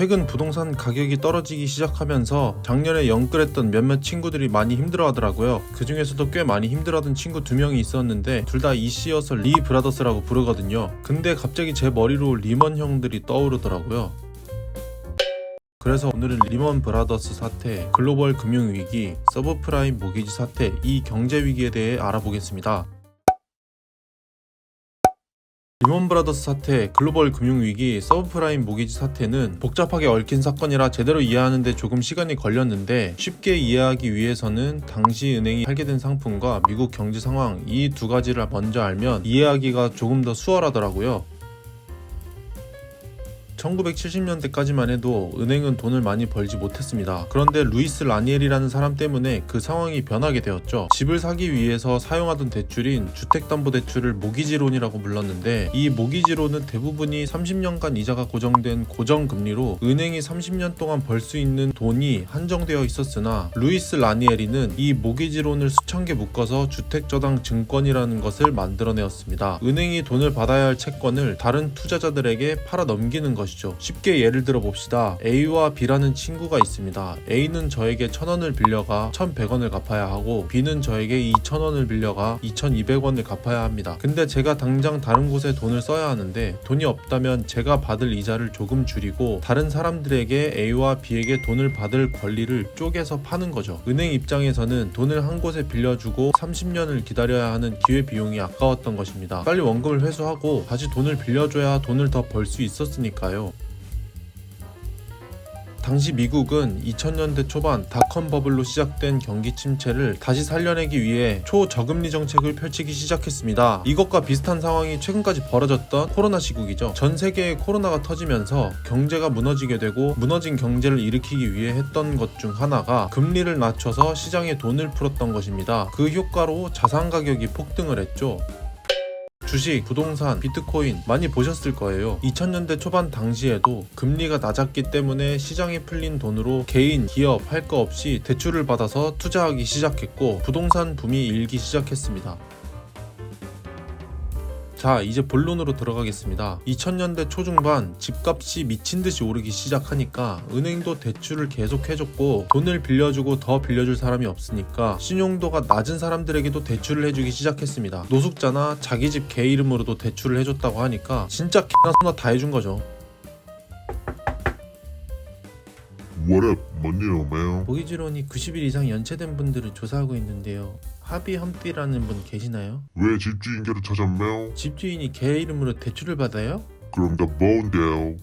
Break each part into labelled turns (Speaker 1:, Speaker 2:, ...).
Speaker 1: 최근 부동산 가격이 떨어지기 시작하면서 작년에 영끌했던 몇몇 친구들이 많이 힘들어하더라고요. 그 중에서도 꽤 많이 힘들어하던 친구 2명이 있었는데 둘 다 이씨여서 리 브라더스라고 부르거든요. 근데 갑자기 제 머리로 리먼 형들이 떠오르더라고요. 그래서 오늘은 리먼 브라더스 사태, 글로벌 금융위기, 서브프라임 모기지 사태, 이 경제위기에 대해 알아보겠습니다. 리먼 브라더스 사태, 글로벌 금융위기, 서브프라임 모기지 사태는 복잡하게 얽힌 사건이라 제대로 이해하는데 조금 시간이 걸렸는데 쉽게 이해하기 위해서는 당시 은행이 팔게 된 상품과 미국 경제 상황 이 두 가지를 먼저 알면 이해하기가 조금 더 수월하더라고요. 1970년대까지만 해도 은행은 돈을 많이 벌지 못했습니다. 그런데 루이스 라니엘이라는 사람 때문에 그 상황이 변하게 되었죠. 집을 사기 위해서 사용하던 대출인 주택담보대출을 모기지론이라고 불렀는데 이 모기지론은 대부분이 30년간 이자가 고정된 고정금리로 은행이 30년 동안 벌 수 있는 돈이 한정되어 있었으나 루이스 라니엘이는 이 모기지론을 수천 개 묶어서 주택저당증권이라는 것을 만들어내었습니다. 은행이 돈을 받아야 할 채권을 다른 투자자들에게 팔아 넘기는 것이죠. 쉽게 예를 들어 봅시다. A와 B라는 친구가 있습니다. A는 저에게 1,000원을 빌려가 1,100원을 갚아야 하고 B는 저에게 2,000원을 빌려가 2,200원을 갚아야 합니다. 근데 제가 당장 다른 곳에 돈을 써야 하는데 돈이 없다면 제가 받을 이자를 조금 줄이고 다른 사람들에게 A와 B에게 돈을 받을 권리를 쪼개서 파는 거죠. 은행 입장에서는 돈을 한 곳에 빌려주고 30년을 기다려야 하는 기회비용이 아까웠던 것입니다. 빨리 원금을 회수하고 다시 돈을 빌려줘야 돈을 더 벌 수 있었으니까요. 당시 미국은 2000년대 초반 닷컴 버블로 시작된 경기 침체를 다시 살려내기 위해 초저금리 정책을 펼치기 시작했습니다. 이것과 비슷한 상황이 최근까지 벌어졌던 코로나 시국이죠. 전 세계에 코로나가 터지면서 경제가 무너지게 되고 무너진 경제를 일으키기 위해 했던 것 중 하나가 금리를 낮춰서 시장에 돈을 풀었던 것입니다. 그 효과로 자산 가격이 폭등을 했죠. 주식, 부동산, 비트코인 많이 보셨을 거예요. 2000년대 초반 당시에도 금리가 낮았기 때문에 시장에 풀린 돈으로 개인, 기업 할 거 없이 대출을 받아서 투자하기 시작했고 부동산 붐이 일기 시작했습니다. 자, 이제 본론으로 들어가겠습니다. 2000년대 초중반 집값이 미친듯이 오르기 시작하니까 은행도 대출을 계속 해줬고 돈을 빌려주고 더 빌려줄 사람이 없으니까 신용도가 낮은 사람들에게도 대출을 해주기 시작했습니다. 노숙자나 자기 집 개 이름으로도 대출을 해줬다고 하니까 진짜 개나 소나 다 해준 거죠.
Speaker 2: What up, money man?
Speaker 1: 모기지론이 90일 이상 연체된 분들을 조사하고 있는데요. 하비 험띠라는 분 계시나요?
Speaker 2: 왜 집주인께로 찾았매요?
Speaker 1: 집주인이 개 이름으로 대출을 받아요?
Speaker 2: 그럼 다 뭔데요?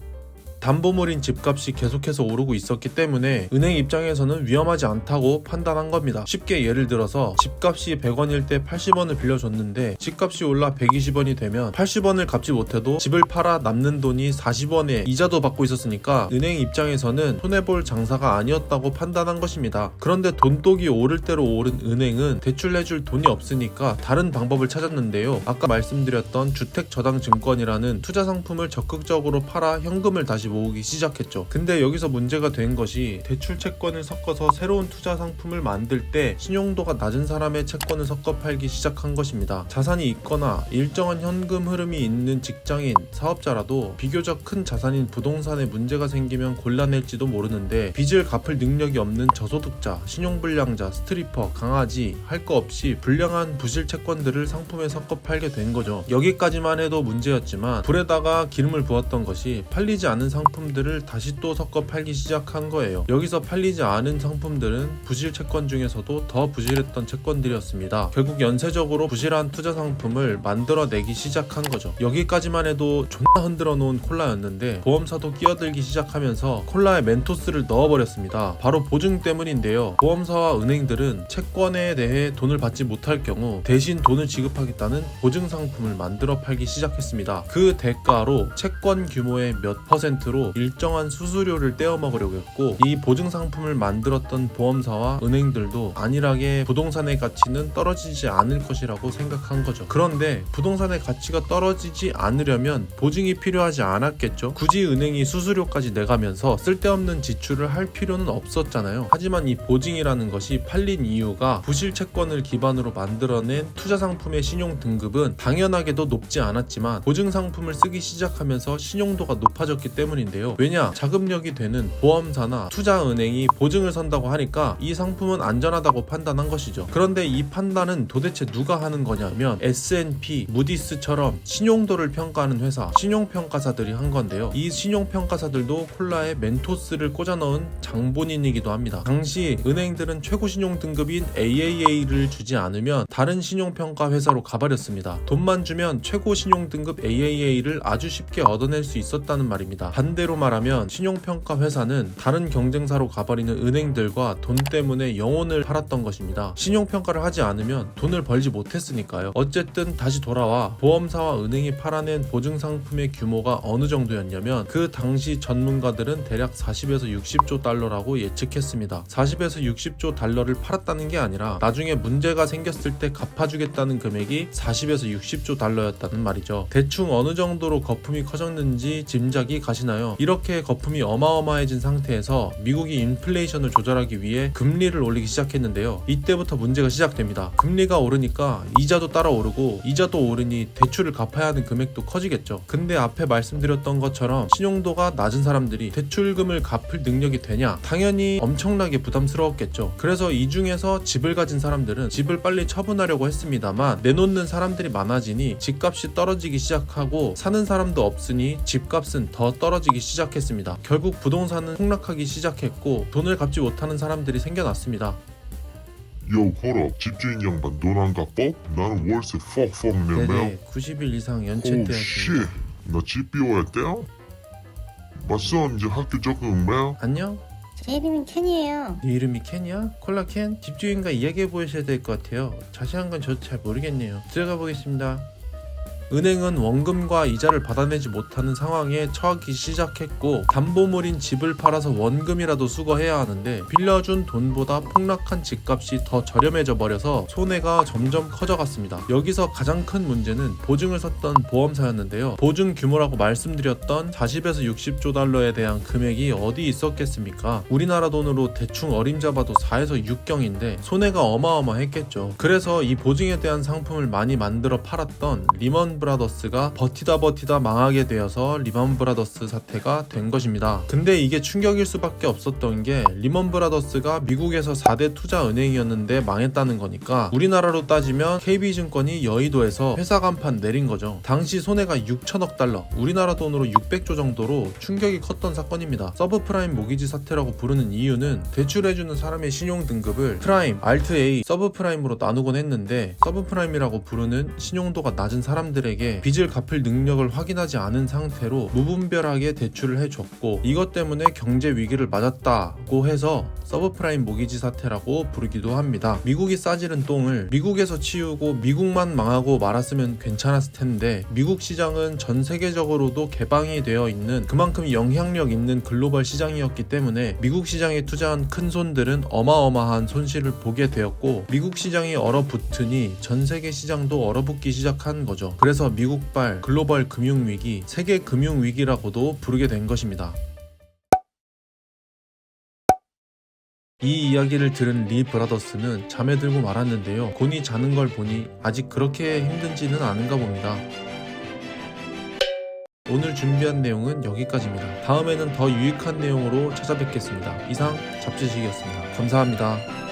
Speaker 1: 담보물인 집값이 계속해서 오르고 있었기 때문에 은행 입장에서는 위험하지 않다고 판단한 겁니다. 쉽게 예를 들어서 집값이 100원일 때 80원을 빌려줬는데 집값이 올라 120원이 되면 80원을 갚지 못해도 집을 팔아 남는 돈이 40원에 이자도 받고 있었으니까 은행 입장에서는 손해볼 장사가 아니었다고 판단한 것입니다. 그런데 돈독이 오를 대로 오른 은행은 대출해줄 돈이 없으니까 다른 방법을 찾았는데요. 아까 말씀드렸던 주택저당증권이라는 투자상품을 적극적으로 팔아 현금을 다시 모으기 시작했죠. 근데 여기서 문제가 된 것이 대출 채권을 섞어서 새로운 투자 상품을 만들 때 신용도가 낮은 사람의 채권을 섞어 팔기 시작한 것입니다. 자산이 있거나 일정한 현금 흐름이 있는 직장인, 사업자라도 비교적 큰 자산인 부동산에 문제가 생기면 곤란할지도 모르는데 빚을 갚을 능력이 없는 저소득자, 신용불량자, 스트리퍼, 강아지 할 거 없이 불량한 부실 채권들을 상품에 섞어 팔게 된 거죠. 여기까지만 해도 문제였지만 불에다가 기름을 부었던 것이 팔리지 않은 상품들을 다시 또 섞어 팔기 시작한 거예요. 여기서 팔리지 않은 상품들은 부실 채권 중에서도 더 부실했던 채권들이었습니다. 결국 연쇄적으로 부실한 투자 상품을 만들어내기 시작한 거죠. 여기까지만 해도 존나 흔들어 놓은 콜라였는데 보험사도 끼어들기 시작하면서 콜라에 멘토스를 넣어버렸습니다. 바로 보증 때문인데요. 보험사와 은행들은 채권에 대해 돈을 받지 못할 경우 대신 돈을 지급하겠다는 보증 상품을 만들어 팔기 시작했습니다. 그 대가로 채권 규모의 몇 %로 일정한 수수료를 떼어 먹으려고 했고 이 보증 상품을 만들었던 보험사와 은행들도 안일하게 부동산의 가치는 떨어지지 않을 것이라고 생각한 거죠. 그런데 부동산의 가치가 떨어지지 않으려면 보증이 필요하지 않았겠죠. 굳이 은행이 수수료까지 내가면서 쓸데없는 지출을 할 필요는 없었잖아요. 하지만 이 보증이라는 것이 팔린 이유가 부실 채권을 기반으로 만들어낸 투자 상품의 신용 등급은 당연하게도 높지 않았지만 보증 상품을 쓰기 시작하면서 신용도가 높아졌기 때문에 패턴인데요. 왜냐? 자금력이 되는 보험사나 투자은행이 보증을 선다고 하니까 이 상품은 안전하다고 판단한 것이죠. 그런데 이 판단은 도대체 누가 하는 거냐면 S&P, 무디스처럼 신용도를 평가하는 회사, 신용평가사들이 한 건데요. 이 신용평가사들도 콜라에 멘토스를 꽂아 넣은 장본인이기도 합니다. 당시 은행들은 최고 신용 등급인 AAA를 주지 않으면 다른 신용평가 회사로 가버렸습니다. 돈만 주면 최고 신용 등급 AAA를 아주 쉽게 얻어낼 수 있었다는 말입니다. 반대로 말하면 신용평가 회사는 다른 경쟁사로 가버리는 은행들과 돈 때문에 영혼을 팔았던 것입니다. 신용평가를 하지 않으면 돈을 벌지 못했으니까요. 어쨌든 다시 돌아와 보험사와 은행이 팔아낸 보증상품의 규모가 어느 정도였냐면 그 당시 전문가들은 대략 40에서 60조 달러라고 예측했습니다. 40에서 60조 달러를 팔았다는 게 아니라 나중에 문제가 생겼을 때 갚아주겠다는 금액이 40에서 60조 달러였다는 말이죠. 대충 어느 정도로 거품이 커졌는지 짐작이 가시나요? 이렇게 거품이 어마어마해진 상태에서 미국이 인플레이션을 조절하기 위해 금리를 올리기 시작했는데요. 이때부터 문제가 시작됩니다. 금리가 오르니까 이자도 따라 오르고 이자도 오르니 대출을 갚아야 하는 금액도 커지겠죠. 근데 앞에 말씀드렸던 것처럼 신용도가 낮은 사람들이 대출금을 갚을 능력이 되냐? 당연히 엄청나게 부담스러웠겠죠. 그래서 이 중에서 집을 가진 사람들은 집을 빨리 처분하려고 했습니다만 내놓는 사람들이 많아지니 집값이 떨어지기 시작하고 사는 사람도 없으니 집값은 더 떨어지기 시작했습니다. 결국 부동산은 폭락하기 시작했고 돈을 갚지 못하는 사람들이 생겨났습니다.
Speaker 2: 요 hold 집주인 양반 돈 안 갚어? 나는 월세 퍽퍽 내며.
Speaker 1: 네네 90일 이상
Speaker 2: 오
Speaker 1: 연체돼야
Speaker 2: 씨,
Speaker 1: 됩니다.
Speaker 2: 나 집 비워야 돼요? 맞어 이제 학교 적응 매요.
Speaker 1: 안녕?
Speaker 3: 제 이름은 켄이에요.
Speaker 1: 네 이름이 켄이야? 콜라 켄? 집주인과 이야기해 보셔야 될 것 같아요. 자세한 건 저도 잘 모르겠네요. 들어가 보겠습니다. 은행은 원금과 이자를 받아내지 못하는 상황에 처하기 시작했고 담보물인 집을 팔아서 원금이라도 수거해야 하는데 빌려준 돈보다 폭락한 집값이 더 저렴해져 버려서 손해가 점점 커져갔습니다. 여기서 가장 큰 문제는 보증을 섰던 보험사였는데요. 보증 규모라고 말씀드렸던 40에서 60조 달러에 대한 금액이 어디 있었겠습니까? 우리나라 돈으로 대충 어림잡아도 4에서 6경인데 손해가 어마어마했겠죠. 그래서 이 보증에 대한 상품을 많이 만들어 팔았던 리먼 브라더스가 버티다 망하게 되어서 리먼 브라더스 사태가 된 것입니다. 근데 이게 충격일 수밖에 없었던 게 리먼 브라더스가 미국에서 4대 투자 은행이었는데 망했다는 거니까 우리나라로 따지면 KB증권이 여의도에서 회사 간판 내린 거죠. 당시 손해가 6천억 달러, 우리나라 돈으로 600조 정도로 충격이 컸던 사건입니다. 서브프라임 모기지 사태라고 부르는 이유는 대출해주는 사람의 신용 등급을 프라임, 알트 A, 서브프라임으로 나누곤 했는데 서브프라임이라고 부르는 신용도가 낮은 사람들의 빚을 갚을 능력을 확인하지 않은 상태로 무분별하게 대출을 해줬고 이것 때문에 경제 위기를 맞았다고 해서 서브프라임 모기지 사태라고 부르기도 합니다. 미국이 싸지른 똥을 미국에서 치우고 미국만 망하고 말았으면 괜찮았을 텐데 미국 시장은 전 세계적으로도 개방이 되어 있는 그만큼 영향력 있는 글로벌 시장이었기 때문에 미국 시장에 투자한 큰 손들은 어마어마한 손실을 보게 되었고 미국 시장이 얼어붙으니 전 세계 시장도 얼어붙기 시작한 거죠. 그래서 미국발 글로벌 금융위기, 세계 금융위기라고도 부르게 된 것입니다. 이 이야기를 들은 리 브라더스는 잠에 들고 말았는데요. 곤히 자는 걸 보니 아직 그렇게 힘든지는 않은가 봅니다. 오늘 준비한 내용은 여기까지입니다. 다음에는 더 유익한 내용으로 찾아뵙겠습니다. 이상 잡지식이었습니다. 감사합니다.